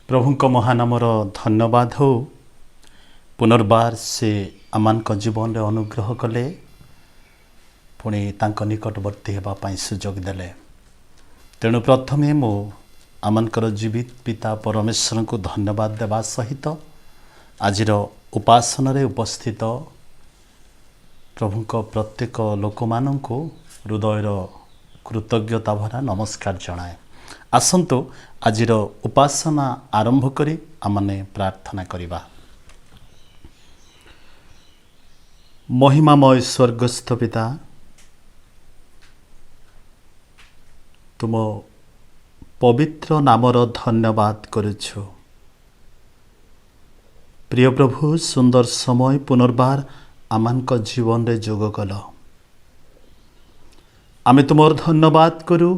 प्रभुंक महानामर धन्यवाद हो। पुनर्बार से आमानक जीवन रे अनुग्रह कले, पुणी तांक निकटवर्ती हेबापाई सुजोग देले। तेणु प्रथमे मो आमानकर जीवित पिता परमेश्वर को धन्यवाद देवा सहित आजिर उपासन रे उपस्थित प्रभुंक प्रत्येक लोक माननकु हृदयर कृतज्ञता भरा नमस्कार जनाए। आसंतु आजिर उपासना आरंभ करी आमने प्रार्थना करिबा। महिमामय स्वर्गस्थ पिता, तुम पवित्र नामर धन्यवाद करुछु। प्रिय प्रभु, सुंदर समय पुनर्बार आमानक जीवन रे जोग कल। आमे तुमर धन्यवाद करू,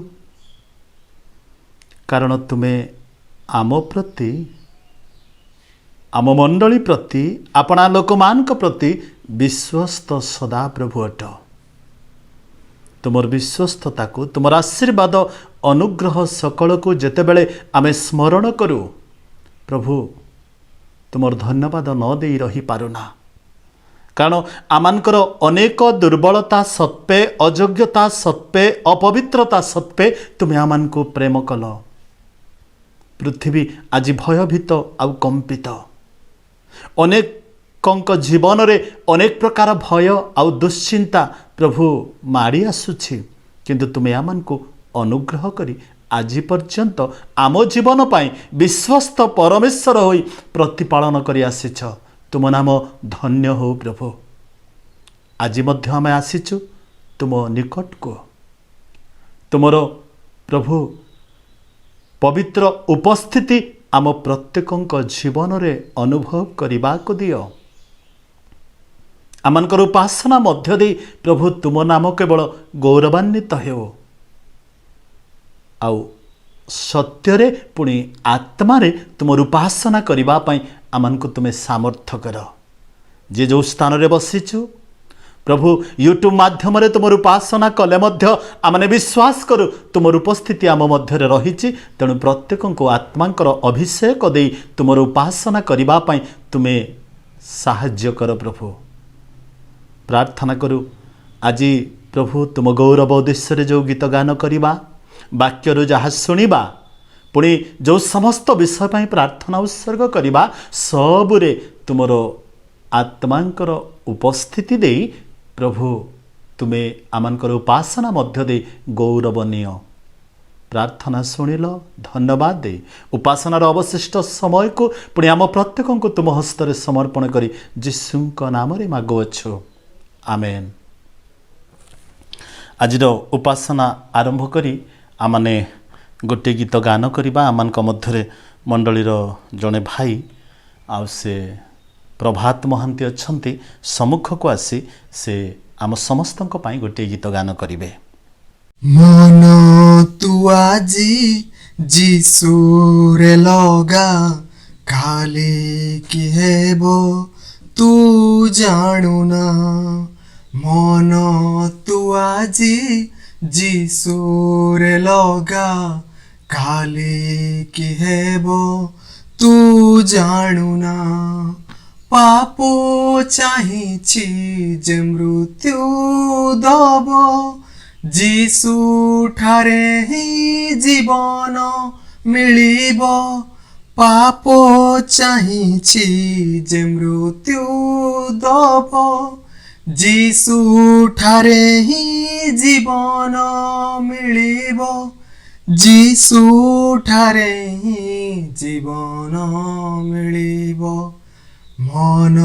कारण तुमे आम प्रति, आम मंडली प्रति, आपणा लोकमानक प्रति विश्वस्त सदा प्रभु अट। तुमर विश्वस्तता को, तुमर आशीर्वाद अनुग्रह सकल को जेतेबेले आमे स्मरण करू, प्रभु तुमर धन्यवाद न दे रही पारुना। कारण आमानकर अनेक दुर्बलता सत्वे, अयोग्यता सत्वे, अपवित्रता सत्वे तुमे आमान को प्रेम कल। पृथ्वी आज भयभीत आउ कंपित। अनेक जीवन रे अनेक प्रकार भय आउ दुश्चिंता प्रभु माड़ी आसुछि, किंतु तुमे आमान को अनुग्रह करी आज पर्यंत आम जीवन पाई विश्वस्त परमेश्वर होई प्रतिपालन करी आसिछ। तुम नाम धन्य हो प्रभु। आज मध्य आमे आसिछु तुम निकट को। तुमरो प्रभु पवित्र उपस्थिति आम प्रत्येक जीवन रे अनुभव करबा को दियो। आमनकर उपासना मध्य दे प्रभु तुम नाम केवल गौरवान्वित हो। आउ सत्य रे पुणी आत्मा रे तुम उपासना करबा पई आमनको तुमे सामर्थ्य कर। जे जो स्थान रे बसिछु प्रभु, यूट्यूब माध्यम रे तुम उपासना कले मध्य आमने विश्वास करू तुम उपस्थिति आम मध्य रही। तेणु प्रत्येक को आत्मांकर अभिषेक दे तुम उपासना करबा पई तुमे साहाय्य कर। प्रभु प्रार्थना करू आज प्रभु तुम गौरव उद्देश्य जो गीत गान करवा, वाक्य जहाँ शुणा, पुणी जो समस्त विषय पर प्रार्थना उत्सर्ग करवा, सबुरे तुमर आत्मांकर उपस्थिति दे प्रभु तुमे आमानकर उपासना मध्य दे गौरवनीय प्रार्थना शुणिल। धन्यवाद दे उपासनार अवशिष्ट समय को पुणी आम प्रत्येक को तुम हस्तरे समर्पण करी जीशुंक नाम रे मागुअछु, आमेन। आजिर उपासना आरंभ करी आमने गोटे गीत गान करवा। आमानक मध्यरे मंडलीर जड़े भाई आ से प्रभात महांती अच्छंती, सम्मुख को आसी से आम समस्तंक पाई गोटे गीत गान करिवे। मन तू आजी जीसुरे लगा, खाली कि हेबो तू जाणु ना। मन तू आजी जीसुरे लगा, खाली कि हेबो तू जाणु ना। पापो चाहिछि जे मृत्यु दब, जीसु ठारे ही जीवन मिलिब। पापो चाहिछि जे मृत्यु दब, जीसु ठारे ही जीवन मिलिब। जीसु ठारे ही जीवन मिलिब। मन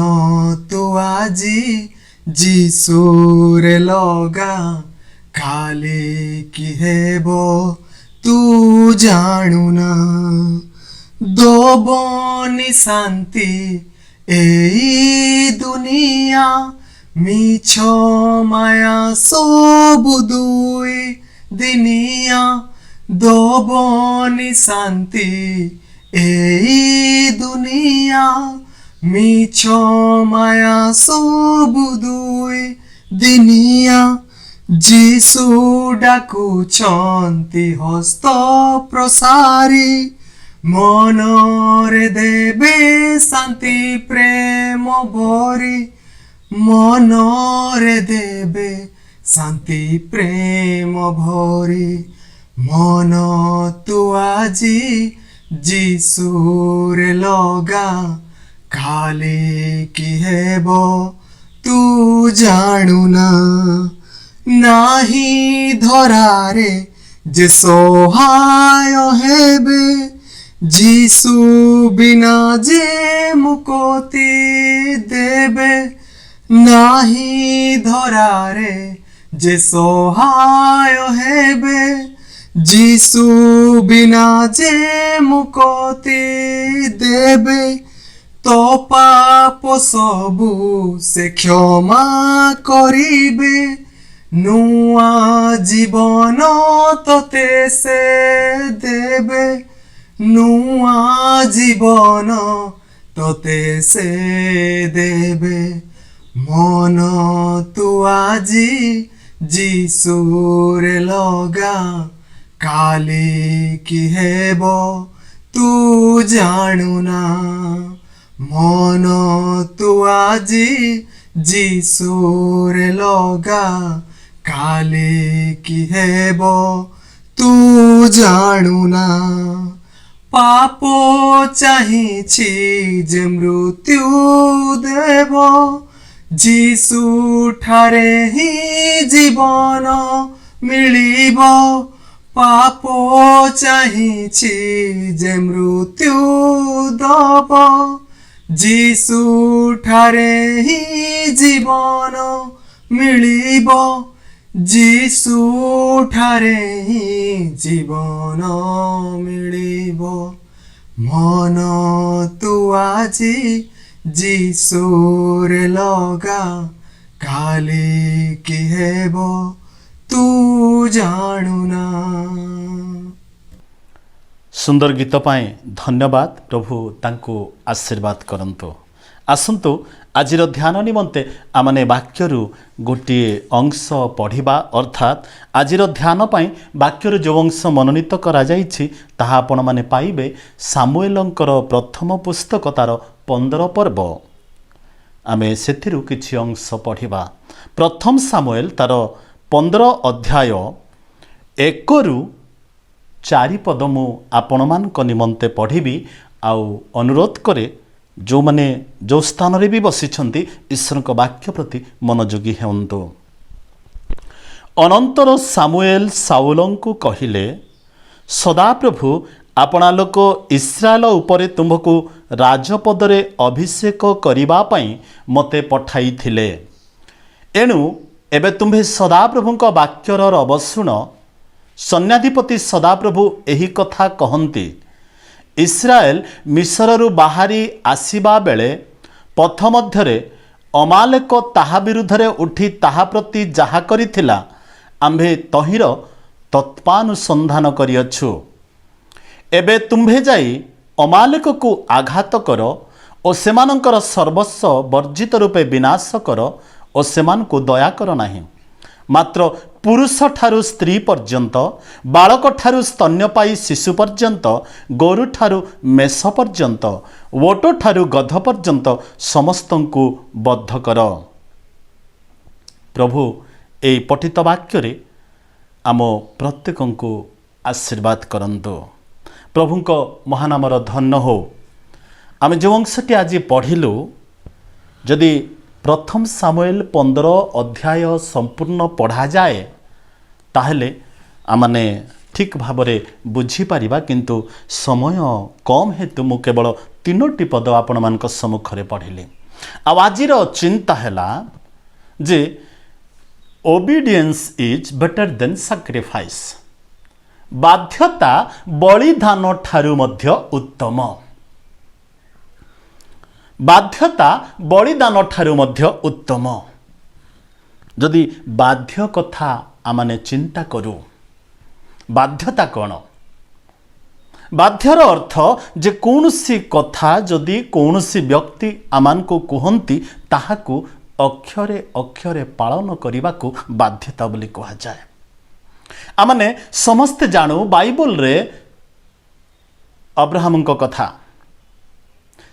तू आजी जीसुरे लगा, खाली कि हेबो तू जाणु ना। दोबनी शांति एई दुनिया, मिछ माया सबु दुई दिनिया। दोबनी शांति एई दुनिया, मिछ माया सबु दुई दिनिया। जीसु डाकुछन्ति हस्त प्रसारी, মনরে দেবে শান্তি প্রেম ভরি মনরে দেবে শান্তি প্রেম ভরি মন তু আজি যিশুরে লগা খালি কি হেব তু জাণু না নাহি ধরারে যে সহায় হেবে যিশু বিনা যে মুকতি দেবে নাহি ধরারে যে সহায় হেবে যিশু বিনা যে মুকতি দেবে তো পাপ সবু সে ক্ষমা করিবে নূয়া জীবন তোতে সে দেবে নূয়া জীবন তোতে সে দেবে মন তু আজি যিশুরে লগা কালি কি হেব তু জাণু না মন তু আজি যিশুরে লগা কালি কি হেব তু জাণু না পাপ চাহিছি যে মৃত্যু দেব যিশু ঠারে হি জীবন মিলিব পাপ চাহিছি যে মৃত্যু দব যিশু ঠারে হি জীবন মিলিব যিশু ঠারে হি জীবন মিলিব মন তু আজি যিশুরে লগা কালি কি হেব তু জাণু না। ସୁନ୍ଦର ଗୀତ ପାଇଁ ଧନ୍ୟବାଦ। ପ୍ରଭୁ ତାଙ୍କୁ ଆଶୀର୍ବାଦ କରନ୍ତୁ। ଆସନ୍ତୁ ଆଜିର ଧ୍ୟାନ ନିମନ୍ତେ ଆମମାନେ ବାକ୍ୟରୁ ଗୋଟିଏ ଅଂଶ ପଢ଼ିବା, ଅର୍ଥାତ୍ ଆଜିର ଧ୍ୟାନ ପାଇଁ ବାକ୍ୟରୁ ଯେଉଁ ଅଂଶ ମନୋନୀତ କରାଯାଇଛି ତାହା ଆପଣମାନେ ପାଇବେ ସାମୁଏଲଙ୍କର ପ୍ରଥମ ପୁସ୍ତକ ତାର 15 ପର୍ବ। ଆମେ ସେଥିରୁ କିଛି ଅଂଶ ପଢ଼ିବା। ପ୍ରଥମ ସାମୁଏଲ ତାର 15 ଅଧ୍ୟାୟ 1ରୁ 4 ପଦ ମୁଁ ଆପଣମାନଙ୍କ ନିମନ୍ତେ ପଢ଼ିବି ଆଉ ଅନୁରୋଧ କରେ ଯେଉଁମାନେ ଯେଉଁ ସ୍ଥାନରେ ବି ବସିଛନ୍ତି ଈଶ୍ୱରଙ୍କ ବାକ୍ୟ ପ୍ରତି ମନୋଯୋଗୀ ହୁଅନ୍ତୁ। ଅନନ୍ତର ସାମୁଏଲ ସାଉଲଙ୍କୁ କହିଲେ, ସଦାପ୍ରଭୁ ଆପଣା ଲୋକ ଇସ୍ରାଏଲ ଉପରେ ତୁମ୍ଭକୁ ରାଜପଦରେ ଅଭିଷେକ କରିବା ପାଇଁ ମୋତେ ପଠାଇଥିଲେ। ଏଣୁ ଏବେ ତୁମ୍ଭେ ସଦାପ୍ରଭୁଙ୍କ ବାକ୍ୟର ରବ ଶୁଣ। ସୈନ୍ୟାଧିପତି ସଦାପ୍ରଭୁ ଏହି କଥା କହନ୍ତି, ଇସ୍ରାଏଲ ମିଶରରୁ ବାହାରି ଆସିବା ବେଳେ ପଥ ମଧ୍ୟରେ ଅମାଲେକ ତାହା ବିରୁଦ୍ଧରେ ଉଠି ତାହା ପ୍ରତି ଯାହା କରିଥିଲା ଆମ୍ଭେ ତହିଁର ତତ୍ପାନୁସନ୍ଧାନ କରିଅଛୁ। ଏବେ ତୁମ୍ଭେ ଯାଇ ଅମାଲେକକୁ ଆଘାତ କର ଓ ସେମାନଙ୍କର ସର୍ବସ୍ୱ ବର୍ଜିତ ରୂପେ ବିନାଶ କର ଓ ସେମାନଙ୍କୁ ଦୟା କର ନାହିଁ। ମାତ୍ର ପୁରୁଷଠାରୁ ସ୍ତ୍ରୀ ପର୍ଯ୍ୟନ୍ତ, ବାଳକଠାରୁ ସ୍ତନ୍ୟପାୟୀ ଶିଶୁ ପର୍ଯ୍ୟନ୍ତ, ଗୋରୁଠାରୁ ମେଷ ପର୍ଯ୍ୟନ୍ତ, ଓଟଠାରୁ ଗଧ ପର୍ଯ୍ୟନ୍ତ ସମସ୍ତଙ୍କୁ ବଦ୍ଧ କର। ପ୍ରଭୁ ଏହି ପଠିତ ବାକ୍ୟରେ ଆମ ପ୍ରତ୍ୟେକଙ୍କୁ ଆଶୀର୍ବାଦ କରନ୍ତୁ। ପ୍ରଭୁଙ୍କ ମହାନାମର ଧନ୍ୟ ହେଉ। ଆମେ ଯେଉଁ ଅଂଶଟି ଆଜି ପଢ଼ିଲୁ, ଯଦି ପ୍ରଥମ ସାମୁଏଲ 15 ଅଧ୍ୟାୟ ସମ୍ପୂର୍ଣ୍ଣ ପଢ଼ାଯାଏ ତାହେଲେ ଆମମାନେ ଠିକ୍ ଭାବରେ ବୁଝିପାରିବା, କିନ୍ତୁ ସମୟ କମ୍ ହେତୁ ମୁଁ କେବଳ 3ଟି ପଦ ଆପଣମାନଙ୍କ ସମ୍ମୁଖରେ ପଢ଼ିଲି। ଆଉ ଆଜିର ଚିନ୍ତା ହେଲା ଯେ ଓବିଡିଏନ୍ସ ଇଜ୍ ବେଟର ଦେନ୍ ସାକ୍ରିଫାଇସ୍। ବାଧ୍ୟତା ବଳିଦାନ ଠାରୁ ମଧ୍ୟ ଉତ୍ତମ। ବାଧ୍ୟତା ବଳିଦାନ ଠାରୁ ମଧ୍ୟ ଉତ୍ତମ। ଯଦି ବାଧ୍ୟ କଥା ଆମମାନେ ଚିନ୍ତା କରୁ, ବାଧ୍ୟତା କ'ଣ? ବାଧ୍ୟର ଅର୍ଥ ଯେ କୌଣସି କଥା ଯଦି କୌଣସି ବ୍ୟକ୍ତି ଆମମାନଙ୍କୁ କୁହନ୍ତି ତାହାକୁ ଅକ୍ଷରେ ଅକ୍ଷରେ ପାଳନ କରିବାକୁ ବାଧ୍ୟତା ବୋଲି କୁହାଯାଏ। ଆମମାନେ ସମସ୍ତେ ଜାଣୁ ବାଇବଲରେ अब्राहम कथा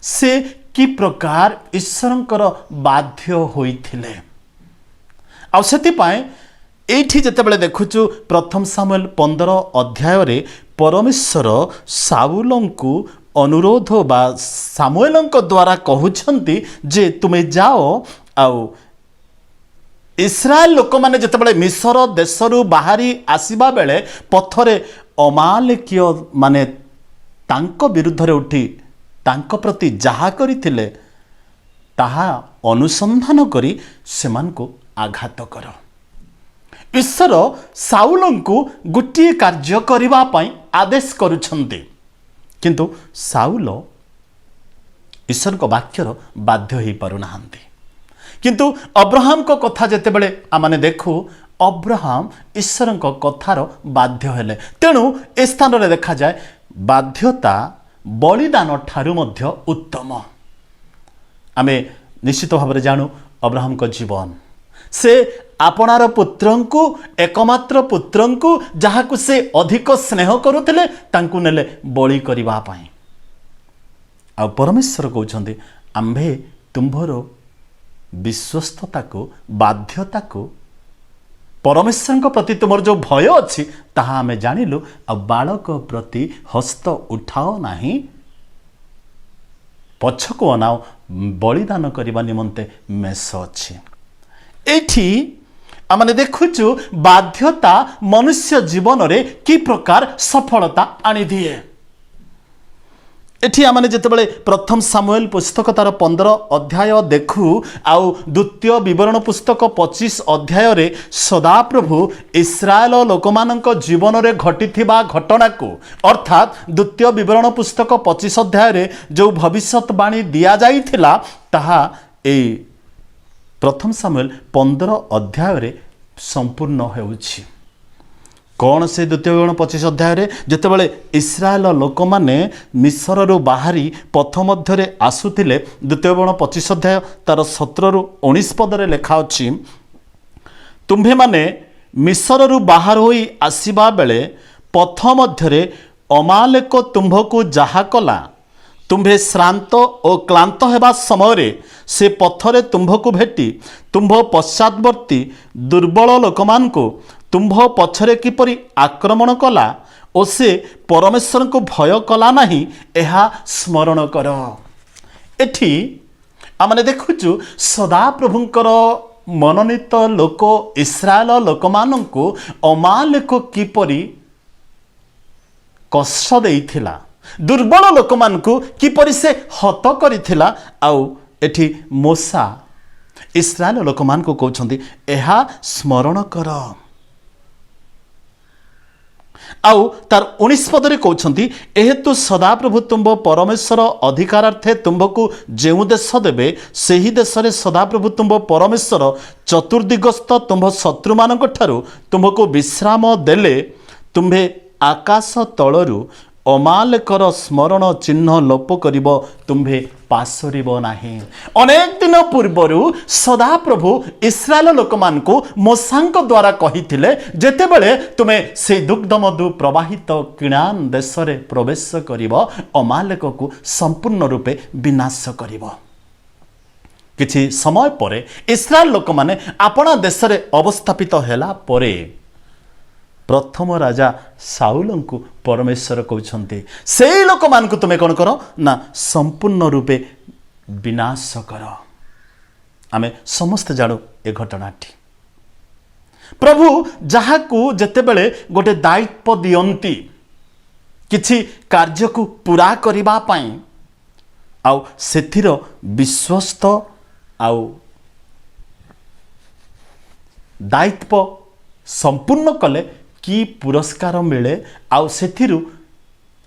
से कि प्रकार ईश्वरंकर बाध्य होइथिले आ सेतिपाई एठी जेतेबेले देखुचु प्रथम सामुएल 15 अध्याय रे परमेश्वर साउलंकु अनुरोध बा सामुएलंक द्वारा कहउछंती जे तुमे जाओ आउ इस्राएल लोक माने जेतेबेले मिस्र देशरु बाहरी आसीबा बेले पथरे अमालेकीय माने तांको विरुद्ध रे उठी तांको प्रति जहा करिथिले ताहा अनुसंधान करी सेमानकु आघात कर। ईश्वर साउलंकु गोटे कार्य करिबा पई आदेश करुछंती किंतु साउल ईश्वर को वाक्यर बाध्य होई पारुनाहांती। किंतु अब्राहम को कथा जेतेबेले आमाने देखु अब्राहम ईश्वर को कथार बाध्य हेले तेणु ए स्थान रे देखा जाए बाध्यता बलिदान ठारू मध्य उत्तम। आमे निश्चित भाव में जानू अब्राहम को जीवन से आपणार पुत्रंकु एकमात्र पुत्रंकु जहाकु से अधिक स्नेह करुथिले तांकु नेले बलि करिबा पई आ परमेश्वर कहउछंती आम्भे तुम्भरो विश्वस्तता को बाध्यता को परमेश्वर प्रति तुमर जो भय अच्छी ताहा आमे जानिलु आ बालक प्रति हस्त उठाओ नाही पछको अनाओ बलिदान करने निमंते मेष अच्छी। एठी आमने देखुचु बाध्यता मनुष्य जीवन रे कि प्रकार सफलता आनी दिए। एठी आमने जेतेबेले प्रथम सामुएल पुस्तक तार 15 अध्याय देखु आउ द्वितीय विवरण पुस्तक 25 अध्याय रे सदाप्रभु इस्राएल लोकमानक जीवन रे घटिथिबा घटना को अर्थात द्वितीय विवरण पुस्तक 25 अध्याय रे जो भविष्यवाणी दिया जाइथिला ताहा ए प्रथम सामुएल 15 अध्याय रे संपूर्ण हेउछि। कौन से द्वितीय विवरण 25 अध्याय रे जेतेबेले इस्राएल लोक माने मिस्र रु बाहरी पथ मध्य रे आसुथिले द्वितीय विवरण 25 अध्याय तार 17 रु 19 पद रे लेखा अछि तुम्भे माने मिस्र रु बाहर होई आसीबा बेले पथ मध्य रे अमालेक तुम्भकु जहा कला तुम्भे श्रांत और क्लांत हेबा समय रे से पथरे तुम्भकु भेटी तुम्भ पश्चातवर्ती दुर्बल लोकमानकु तुम्भ पछरे किपरि आक्रमण कला और से परमेश्वर को भय कला नहीं एहा स्मरण कर। एठी आमने देखुचु सदा प्रभुंकर मनोनीत लोक इस्राएल लोकमानंकु अमालेक किपरि कष्ट देइथिला दुर्बल लोकमानंकु किपरि से हत करिथिला आउ एठी मोसा इस्राएल लोकमानंकु कहउछंती एहा स्मरण कर आउ तार 19 पदरे कहउछंती एहेतु सदाप्रभु तुम्भ परमेश्वर अधिकारार्थे तुम्भकु जेउ देश देबे सेही देश रे सदाप्रभु तुम्भ परमेश्वर चतुर्दिगस्त तुम्भ शत्रु मानक ठारू तुम्भकु विश्राम देले तुम्भे आकाश तळरू अमालेकर स्मरण चिन्ह लोप करिब तुम्भे पासरिब नाही। अनेक दिन पूर्वरु सदा प्रभु इस्राएल लोकमानकु मोसांक द्वारा कहिथिले जेतेबेले तुमे से दुग्धमधु प्रवाहित किणान देश रे प्रवेश करिब अमालेक को संपूर्ण रूपे विनाश करिब। किछि समय परे इस्राएल लोक माने आपणा देश रे अवस्थापित हेला परे प्रथम राजा साउलंकु परमेश्वर कहउछंती सेही लोक मानकु तुमे कोन करो ना संपूर्ण रूपे विनाश कर। आमे समस्त जानो ए घटनाटी प्रभु जहाकू जेतेबेले गोटे दायित्व दियंती किछि कार्य को पूरा करिबा पई आउ सेथिर विश्वस्त आउ दायित्व संपूर्ण कले कि पुरस्कार मिले आउ सेथिरु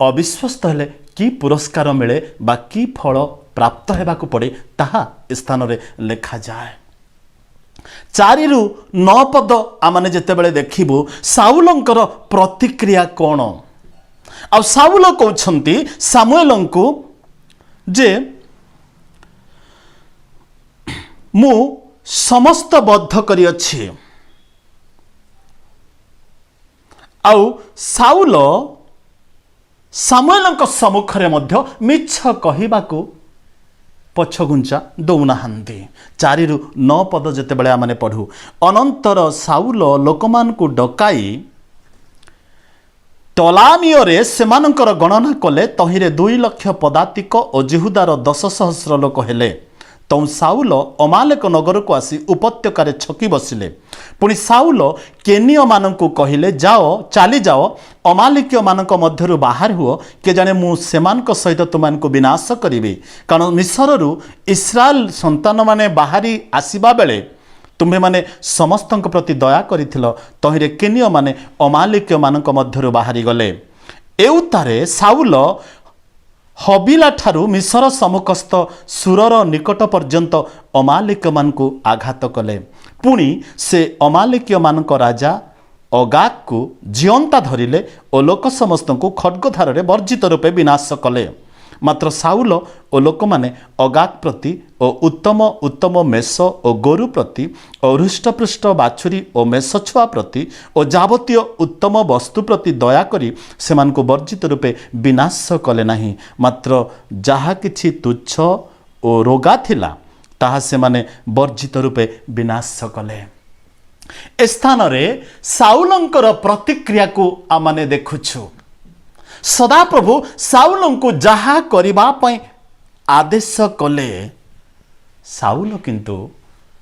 अविश्वस्त हेले कि पुरस्कार मिले बा कि फल प्राप्त हेबाकु पड़े ताहा स्थान रे लेखा जाए। 4 रु 9 पद आमाने जेतेबेले देखिबु साउलंकर प्रतिक्रिया कोन आ साउल कहउछंती सामुएलंकु जे मु समस्त बद्ध करी अछि आउ साउल ସାମୁଏଲଙ୍କ ସମ୍ମୁଖରେ ମଧ୍ୟ ମିଛ କହିବାକୁ ପଛଘୁଞ୍ଚା ଦେଉନାହାନ୍ତି। 4-9 ପଦ ଯେତେବେଳେ ଆମେ ପଢ଼ୁ, ଅନନ୍ତର ସାଉଲ ଲୋକମାନଙ୍କୁ ଡକାଇ ଟଲାମିଓରେ ସେମାନଙ୍କର ଗଣନା କଲେ, ତହିଁରେ 2 ଲକ୍ଷ ପଦାତିକ ଓ ଜିହୁଦାର 10,000 ଲୋକ ହେଲେ। ତଉଁ ସାଉଲ ଅମାଲେକ ନଗରକୁ ଆସି ଉପତ୍ୟକାରେ ଛକି ବସିଲେ। ପୁଣି ସାଉଲ କେନିୟମାନଙ୍କୁ କହିଲେ, ଚାଲିଯାଅ ଅମାଲିକୀୟମାନଙ୍କ ମଧ୍ୟରୁ ବାହାର ହୁଅ, କେଜାଣେ ମୁଁ ସେମାନଙ୍କ ସହିତ ତୁମମାନଙ୍କୁ ବିନାଶ କରିବି। କାରଣ ମିଶରରୁ ଇସ୍ରାଏଲ ସନ୍ତାନମାନେ ବାହାରି ଆସିବା ବେଳେ ତୁମ୍ଭେମାନେ ସମସ୍ତଙ୍କ ପ୍ରତି ଦୟା କରିଥିଲ। ତହିଁରେ କେନିୟମାନେ ଅମାଲିକୀୟମାନଙ୍କ ମଧ୍ୟରୁ ବାହାରିଗଲେ। ଏଉତାରେ ସାଉଲ ହବିଲା ଠାରୁ ମିଶର ସମ୍ମୁଖସ୍ଥ ସୁରର ନିକଟ ପର୍ଯ୍ୟନ୍ତ ଅମାଲିକମାନଙ୍କୁ ଆଘାତ କଲେ। ପୁଣି ସେ ଅମାଲିକୀୟମାନଙ୍କ ରାଜା ଅଗାଗକୁ ଜିଅନ୍ତା ଧରିଲେ ଓ ଲୋକ ସମସ୍ତଙ୍କୁ ଖड्गଧାରରେ ବର୍ଜିତ ରୂପେ ବିନାଶ କଲେ। ମାତ୍ର ସାଉଲ ଓ ଲୋକମାନେ ଅଗାଗ ପ୍ରତି ଓ ଉତ୍ତମ ମେଷ ଓ ଗୋରୁ ପ୍ରତି ଓ ହୃଷ୍ଟପୃଷ୍ଟ ବାଛୁରୀ ଓ ମେଷ ଛୁଆ ପ୍ରତି ଓ ଯାବତୀୟ ଉତ୍ତମ ବସ୍ତୁ ପ୍ରତି ଦୟାକରି ସେମାନଙ୍କୁ ବର୍ଜିତ ରୂପେ ବିନାଶ କଲେ ନାହିଁ। ମାତ୍ର ଯାହା କିଛି ତୁଚ୍ଛ ଓ ରୋଗା ଥିଲା ତାହା ସେମାନେ ବର୍ଜିତ ରୂପେ ବିନାଶ କଲେ। ଏ ସ୍ଥାନରେ ସାଉଲଙ୍କର ପ୍ରତିକ୍ରିୟାକୁ ଆମେ ଦେଖୁଛୁ। ସଦାପ୍ରଭୁ ସାଉଲଙ୍କୁ ଯାହା କରିବା ପାଇଁ ଆଦେଶ କଲେ, ସାଉଲ କିନ୍ତୁ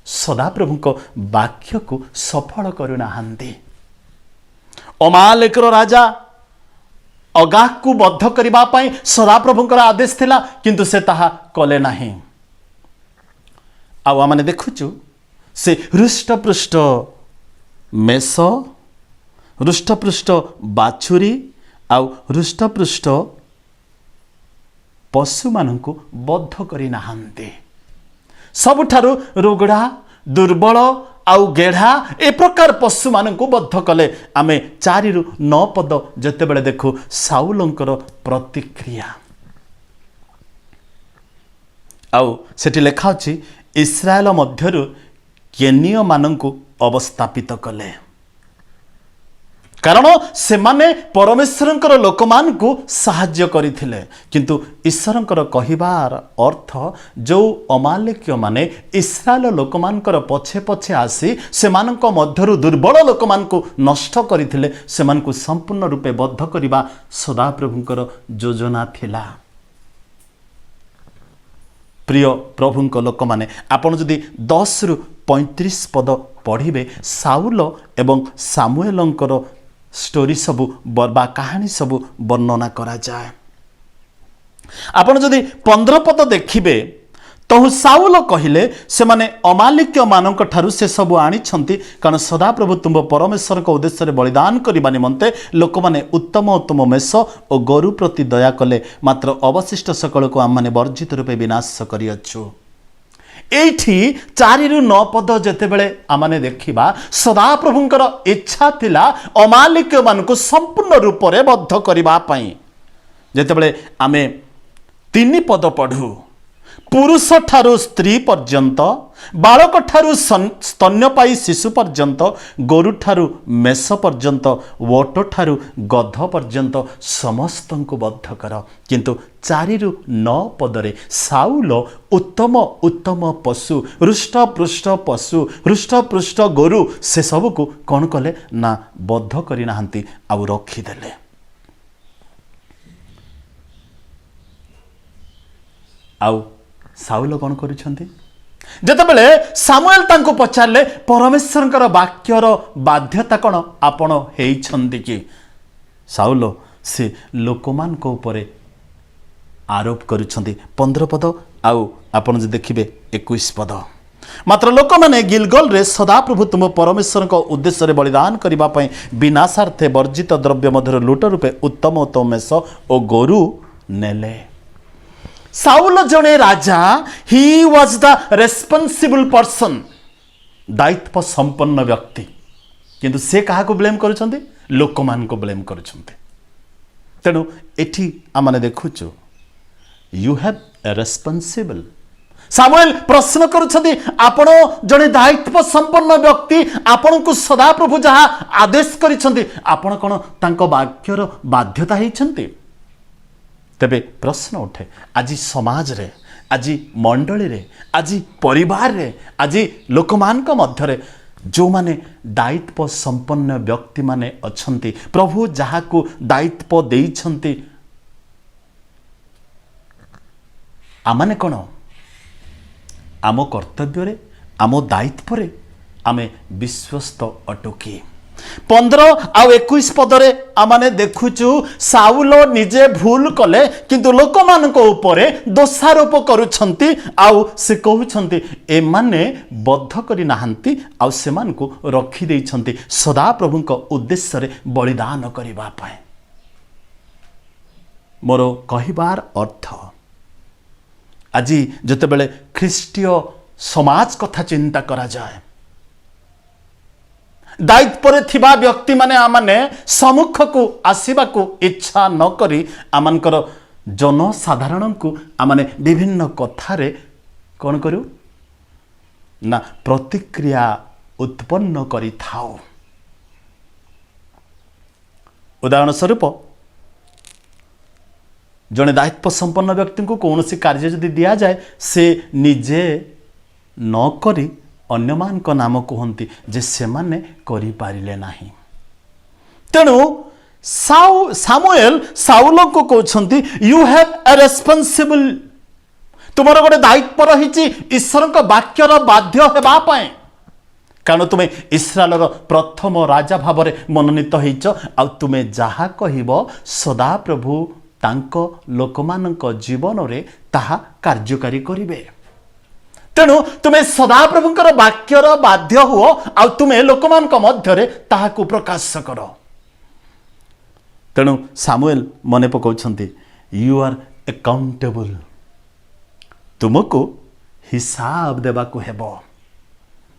ସଦାପ୍ରଭୁଙ୍କ ବାକ୍ୟକୁ ସଫଳ କରୁନାହାନ୍ତି। ଅମାଲେକର ରାଜା ଅଗାଗକୁ ବଦ୍ଧ କରିବା ପାଇଁ ସଦାପ୍ରଭୁଙ୍କର ଆଦେଶ ଥିଲା, କିନ୍ତୁ ସେ ତାହା କଲେ ନାହିଁ। ଆଉ ଆମେ ଦେଖୁଛୁ ସେ ହୃଷ୍ଟପୃଷ୍ଟ ମେଷ, ହୃଷ୍ଟପୃଷ୍ଟ ବାଛୁରୀ ଆଉ ହୃଷ୍ଟପୃଷ୍ଟ ପଶୁମାନଙ୍କୁ ବଦ୍ଧ କରିନାହାନ୍ତି। ସବୁଠାରୁ ରୁଗଡ଼ା, ଦୁର୍ବଳ ଆଉ ଗେଢ଼ା ଏ ପ୍ରକାର ପଶୁମାନଙ୍କୁ ବଦ୍ଧ କଲେ। ଆମେ 4-9 ପଦ ଯେତେବେଳେ ଦେଖୁ ସାଉଲଙ୍କର ପ୍ରତିକ୍ରିୟା, ଆଉ ସେଠି ଲେଖା ଅଛି, ଇସ୍ରାଏଲ ମଧ୍ୟରୁ କେନିୟମାନଙ୍କୁ ଅବସ୍ଥାପିତ କଲେ। କାରଣ ସେମାନେ ପରମେଶ୍ୱରଙ୍କର ଲୋକମାନଙ୍କୁ ସାହାଯ୍ୟ କରିଥିଲେ। କିନ୍ତୁ ଈଶ୍ୱରଙ୍କର କହିବାର ଅର୍ଥ, ଯେଉଁ ଅମାଲେକୀୟମାନେ ଇସ୍ରାଏଲ ଲୋକମାନଙ୍କର ପଛେ ପଛେ ଆସି ସେମାନଙ୍କ ମଧ୍ୟରୁ ଦୁର୍ବଳ ଲୋକମାନଙ୍କୁ ନଷ୍ଟ କରିଥିଲେ, ସେମାନଙ୍କୁ ସମ୍ପୂର୍ଣ୍ଣ ରୂପେ ବଦ୍ଧ କରିବା ସଦାପ୍ରଭୁଙ୍କର ଯୋଜନା ଥିଲା। ପ୍ରିୟ ପ୍ରଭୁଙ୍କ ଲୋକମାନେ, ଆପଣ ଯଦି 10-35 ପଦ ପଢ଼ିବେ, ସାଉଲ ଏବଂ ସାମୁଏଲଙ୍କର ଷ୍ଟୋରି ସବୁ ବା କାହାଣୀ ସବୁ ବର୍ଣ୍ଣନା କରାଯାଏ। ଆପଣ ଯଦି 15 ପଦ ଦେଖିବେ, ତହୁ ସାଉଲ କହିଲେ, ସେମାନେ ଅମାଲିକୀୟମାନଙ୍କ ଠାରୁ ସେ ସବୁ ଆଣିଛନ୍ତି, କାରଣ ସଦାପ୍ରଭୁ ତୁମ୍ଭ ପରମେଶ୍ୱରଙ୍କ ଉଦ୍ଦେଶ୍ୟରେ ବଳିଦାନ କରିବା ନିମନ୍ତେ ଲୋକମାନେ ଉତ୍ତମ ମେଷ ଓ ଗୋରୁ ପ୍ରତି ଦୟା କଲେ। ମାତ୍ର ଅବଶିଷ୍ଟ ସକଳକୁ ଆମମାନେ ବର୍ଜିତ ରୂପେ ବିନାଶ କରିଅଛୁ। এইଠି 4-9 ପଦ ଯେତେବେଳେ ଆମେ ଦେଖିବା, ସଦାପ୍ରଭୁଙ୍କର ଇଚ୍ଛା ଥିଲା ଅମାଲିକୀୟମାନଙ୍କୁ ସମ୍ପୂର୍ଣ୍ଣ ରୂପରେ ବଦ୍ଧ କରିବା ପାଇଁ। ଯେତେବେଳେ ଆମେ 3 ପଦ ପଢ଼ୁ, ପୁରୁଷ ଠାରୁ ସ୍ତ୍ରୀ ପର୍ଯ୍ୟନ୍ତ, ବାଳକ ଠାରୁ ସ୍ତନ୍ୟପାୟୀ ଶିଶୁ ପର୍ଯ୍ୟନ୍ତ, ଗୋରୁ ଠାରୁ ମେଷ ପର୍ଯ୍ୟନ୍ତ, ଓଟ ଠାରୁ ଗଧ ପର୍ଯ୍ୟନ୍ତ ସମସ୍ତଙ୍କୁ ବଦ୍ଧ କର। କିନ୍ତୁ 4-9 ପଦରେ ସାଉଲ ଉତ୍ତମ ପଶୁ, ହୃଷ୍ଟପୃଷ୍ଟ ଗୋରୁ ସେସବୁକୁ କ'ଣ କଲେ ନା ବଦ୍ଧ କରିନାହାନ୍ତି, ଆଉ ରଖିଦେଲେ। ଆଉ ସାଉଲ କ'ଣ କରୁଛନ୍ତି? ଯେତେବେଳେ ସାମୁଏଲ ତାଙ୍କୁ ପଚାରିଲେ, ପରମେଶ୍ୱରଙ୍କର ବାକ୍ୟର ବାଧ୍ୟତା କ'ଣ ଆପଣ ହେଇଛନ୍ତି କି? ସାଉଲ ସେ ଲୋକମାନଙ୍କ ଉପରେ ଆରୋପ କରୁଛନ୍ତି। 15 ପଦ ଆଉ ଆପଣ ଯଦି ଦେଖିବେ 21 ପଦ। ମାତ୍ର ଲୋକମାନେ ଗିଲଗଲରେ ସଦାପ୍ରଭୁ ତୁମ ପରମେଶ୍ୱରଙ୍କ ଉଦ୍ଦେଶ୍ୟରେ ବଳିଦାନ କରିବା ପାଇଁ ବିନାଶାର୍ଥେ ବର୍ଜିତ ଦ୍ରବ୍ୟ ମଧ୍ୟରୁ ଲୁଟ ରୂପେ ଉତ୍ତମ ମେଷ ଓ ଗୋରୁ ନେଲେ। ସାଉଲ ଜଣେ ରାଜା, he was the responsible person, ଦାୟିତ୍ୱ ସମ୍ପନ୍ନ ବ୍ୟକ୍ତି। କିନ୍ତୁ ସେ କାହାକୁ ବ୍ଲେମ୍ କରୁଛନ୍ତି? ଲୋକମାନଙ୍କୁ ବ୍ଲେମ୍ କରୁଛନ୍ତି। ତେଣୁ ଏଠି ଆମେ ଦେଖୁଛୁ, you have a responsible. Samuel ପ୍ରଶ୍ନ କରୁଛନ୍ତି, ଆପଣ ଜଣେ ଦାୟିତ୍ୱ ସମ୍ପନ୍ନ ବ୍ୟକ୍ତି, ଆପଣଙ୍କୁ ସଦାପ୍ରଭୁ ଯାହା ଆଦେଶ କରିଛନ୍ତି, ଆପଣ କ'ଣ ତାଙ୍କ ବାକ୍ୟର ବାଧ୍ୟତା ହେଇଛନ୍ତି? तेबे प्रश्न उठे आज समाज रे, आज मंडली रे, आज परिवार रे, आज लोक मान मध्य जो माने दायित्व संपन्न व्यक्ति माने अछंती, प्रभु जहाकू दायित्व देइछंती आमाने कौन आम कर्तव्य रे, आम दायित्व रे आमे विश्वस्त अटुकी। 15 आउ 21 पदरे आमाने देखुचु साउल निजे भूल कले किंतु लोक मानक उपरे दोषारोप करुछंती आउ से कहउछंती एमाने बद्ध करी नाहंती आउ सेमानकु रखी देइछंती सदा प्रभुंक उद्देश्य रे बलिदान करिबा पाए। मोर कहिबार अर्थ आज जतेबेले ख्रीष्टीय समाज कथा चिंता करा जाए, दायित्व थिबा व्यक्ति माने आमाने सम्मुख को आसीबा को इच्छा न करी आमानकर जनसाधारण को आमाने विभिन्न कथारे कौन करू ना प्रतिक्रिया उत्पन्न करी थाओ। उदाहरण स्वरूप जड़े दायित्व संपन्न व्यक्ति को कौन सी कार्य यदि दिया जाए से निजे न करी अन्य मान को नाम कहती जे से माने करि पारिले नाही। तेणु सामुएल साउल को कहते यू हैव ए रेस्पॉन्सिबल, तुमर गोटे दायित्व रही ईश्वर को वाक्यर बाध्य हेबा पाए, कारण तुम्हें इस्राएल प्रथम राजा भाव में मनोनीत होइच आ तुमे जहा कहिब सदा प्रभु तांको लोकमानक जीवन रे ताहा कार्यकारी करिवे। तेणु तुम्हें सदा प्रभुंकर वाक्यर बाध्य हुओ आ तुम्हें लोकमानक मध्यरे ताहाकु प्रकाश कर। तेणु सामुएल मने पकाउछंती यू आर अकाउंटेबल, तुमको हिसाब देबाकु हेबो।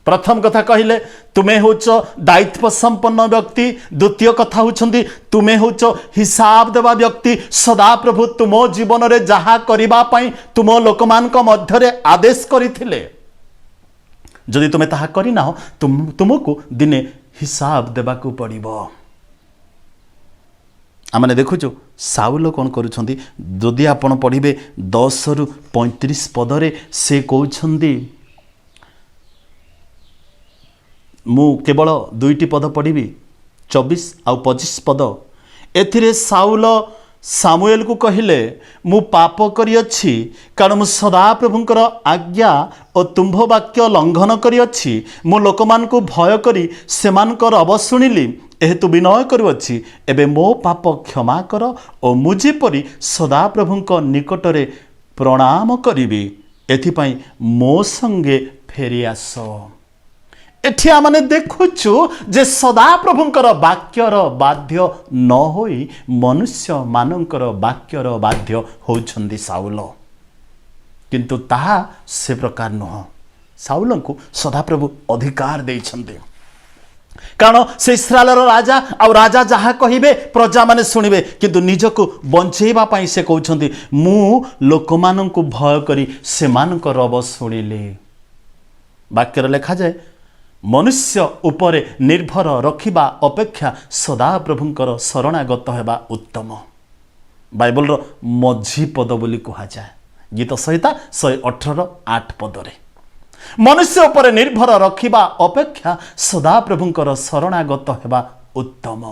प्रथम कथा कहले तुम्हें होच दायित्व संपन्न व्यक्ति, द्वितीय कथा होचंदी तुम्हें होच हिसाब देवा व्यक्ति। सदा प्रभु तुम जीवन रे जहा करिबा पई तुम लोकमान को मध्य रे आदेश करिथिले, जदि तुम्हें ताहा करि ना हो तुमको दिने हिसाब देबाकू पड़िबो। आमने देखुचु साउल कौन करुछंती, जदि आपण पढ़िबे 10 रु 35 पदरे से कहउछंती, मु केवल 2टी पद पढ़ी 24 आउ 25 पद। एथिरे साउल सामुएल को कहिले मु पाप करिअछि, कारण मु सदा प्रभुंकर आज्ञा और तुम्भ वाक्य लंघन करिअछि। मु लोकमान को भय करी सेमानकर अव शुणिली, एहेतु विनय करुअछि। एबे मो पाप क्षमा कर और मु जेपरि सदा प्रभुंक निकटरे प्रणाम करिबी, एथिपाई मो संगे फेरी आस। एठी आमने देखुचु जे सदा प्रभुंकर वाक्यर बाध्य न होई मनुष्य मानंकर वाक्यर बाध्य होउछंदी साउल, किंतु ताहा से प्रकार नुह। साउल को सदा प्रभु अधिकार देइछंदी, कारण से इस्राएल राजा आ राजा जहा कहिबे प्रजा माने सुनिबे, किंतु निजको बंचेबा पई से कहउछंदी मु लोकमानंकु भय करी सेमानकर रब सुनिले। वाक्यर लिखा जाए मनुष्य उपरे निर्भर रखिबा अपेक्षा सदा प्रभुंकर शरणागत हेबा उत्तम। बाइबल रो मझी पद बोली कहा जाए, गीत संहिता 118:8 पदरे मनुष्य उपरे निर्भर रखिबा अपेक्षा सदा प्रभुंकर शरणागत हेबा उत्तम।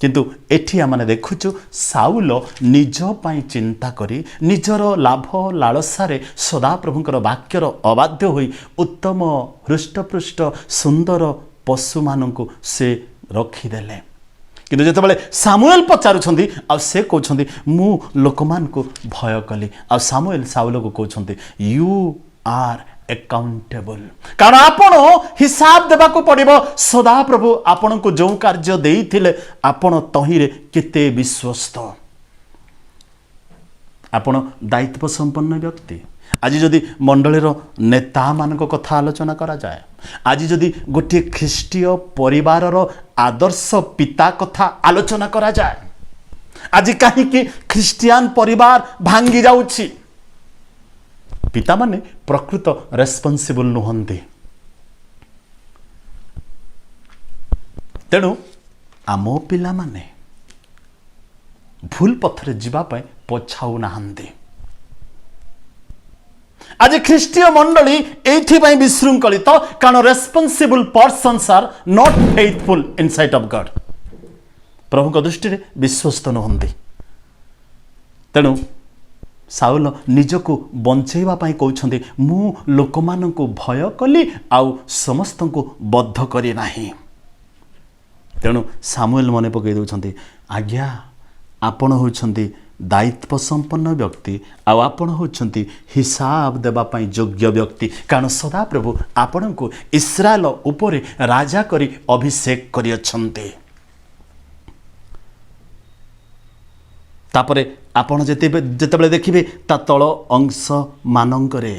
किंतु एठी आमने देखुचु साउल निज पाई चिंता करी निजर लाभ लालसारे सदा प्रभुंकर वाक्यर अबाध्य होई उत्तम हृष्टपृष्ट सुंदर पशु मानंकु से रखीदेले। किंतु जेतेबेले सामुएल पचारुछंती आ से कहउछंती मु लोकमान को भय कली, आ सामुएल साउल को कहउछंती यू आर अकाउंटेबल, कारण आपण हिसाब देबाकू पड़िबो। सदा प्रभु आपण को जो कार्य देइथिले आपण तहिरे केते विश्वस्त। आपण दायित्व संपन्न व्यक्ति। आज जदि मंडलीर नेता मानक कथा आलोचना करा जाए, आज जदि गोटे ख्रीष्टीय परिवार आदर्श पिता कथा आलोचना करा जाए, आज कहीं ख्रीस्टियान परिवार भांगी जाउछि, पिता माने प्रकृत रेस्पॉन्सिबल नुहंती। तेणु आमो पिला माने भूल पथरे जीवाई पछाऊ नाहांती। आज ख्रीष्टीय मंडली एइथिपाई विशृंखलित कारण responsible persons are not faithful in sight of God. प्रभु दृष्टि में विश्वस्त नुहंती। तेणु साउल निजको बंचेवा पाई कहउछंती मु लोकमानंको भय कली आउ समस्तंको बद्ध करी नाही। तेणु सामुएल मने पकई दउछंती आज्ञा आपण होउछंती दायित्व संपन्न व्यक्ति आउ आपण होउछंती हिसाब देबा पाई योग्य व्यक्ति कारण सदा प्रभु आपण को इस्राएल उपरे राजा करी अभिषेक करियछंती। तापरे आपण जेतेबेले देखिबे ता तळ अंश मानंकरे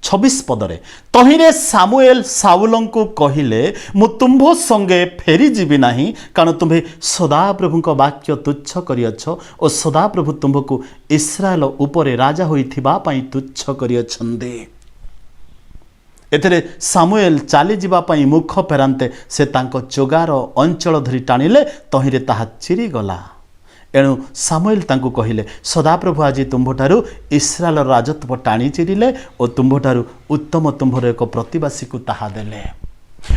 26 पदरे तहिरे सामुएल साउलंको कहिले मु तुम्भो संगे फेरी जीवी नाही कारण तुम्हे सदा प्रभुक वाक्य तुच्छ करियछ और सदा प्रभु तुम्भको इस्राएल उपरे राजा होइथिबा पई तुच्छ करियछंदे। एथिरे सामुएल चली जीवा पई मुख फेरांते से तांको चोगार अंचल धरी टाणिले तहिरे ताहा चिरी गला। एणु सामुएल तांको कहिले सदाप्रभु आज तुम्भठारु इस्राएल राजत्व टाणी चिरिले और तुम्भठारु उत्तम तुम्भर एक प्रतिवासी को ताहा देले।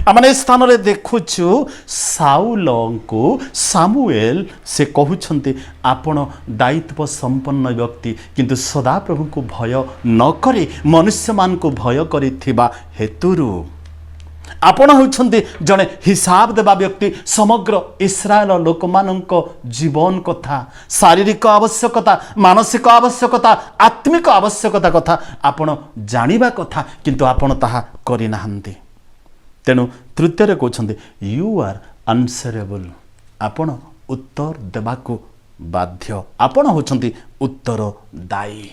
आमने स्थान रे देखुछु साउल को सामुएल से कहउछंती आपण दायित्व संपन्न व्यक्ति किंतु सदा प्रभु को भय न करी मनुष्य मान को भय करिथिबा हेतुरु आपण होउछंती जने हिसाब देबा व्यक्ति समग्र इस्राएल लोकमानंक जीवन कथा शारीरिक आवश्यकता मानसिक आवश्यकता आत्मिक आवश्यकता कथा आपण जानिबा कथा किंतु आपण ताहा करि नाहंती। तेणु तृतीय कहते यू आर आंसरेबल आपण उत्तर देवाको बाध्य आपण होचंती उत्तरदायी।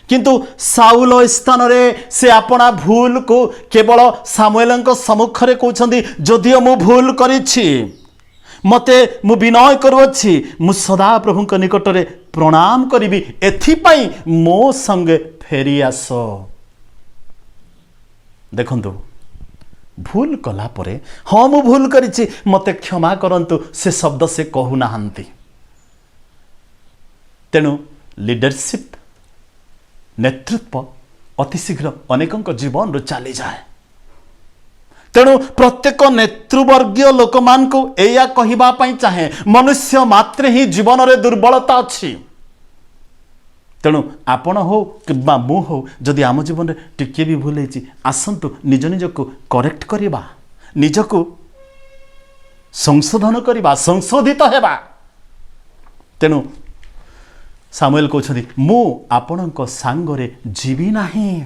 किंतु साउल स्थान रे से अपना भूल को केवल सामुएलंक सम्मुख रे कहउछंती जदियो मु भूल करिछि मते मु विनय करूछि मु सदा प्रभुक निकट रे प्रणाम करिवि एथिपाई मो संगे फेरी आस। देखंतु भूल कला परे हाँ मु भूल करिछि मते क्षमा करंतु से शब्द से कहू नाहंती। तेणु लीडरशिप नेतृत्व अति शीघ्र अनेकंक जीवन रो चली जाए। तेणु प्रत्येक नेतृवर्गीय लोक मान को एया कहिबा पई चाहे मनुष्य मात्र ही जीवन रे दुर्बलता अछि। तेणु आपण हो कि मु हो जदि आम जीवन में टिके भी भूल होती आसतु निज निज को करेक्ट करवा निजको संशोधन करवा संशोधित हेबा। तेणु सामुएल कहते मु आपणक सांगरे जीवी नाही।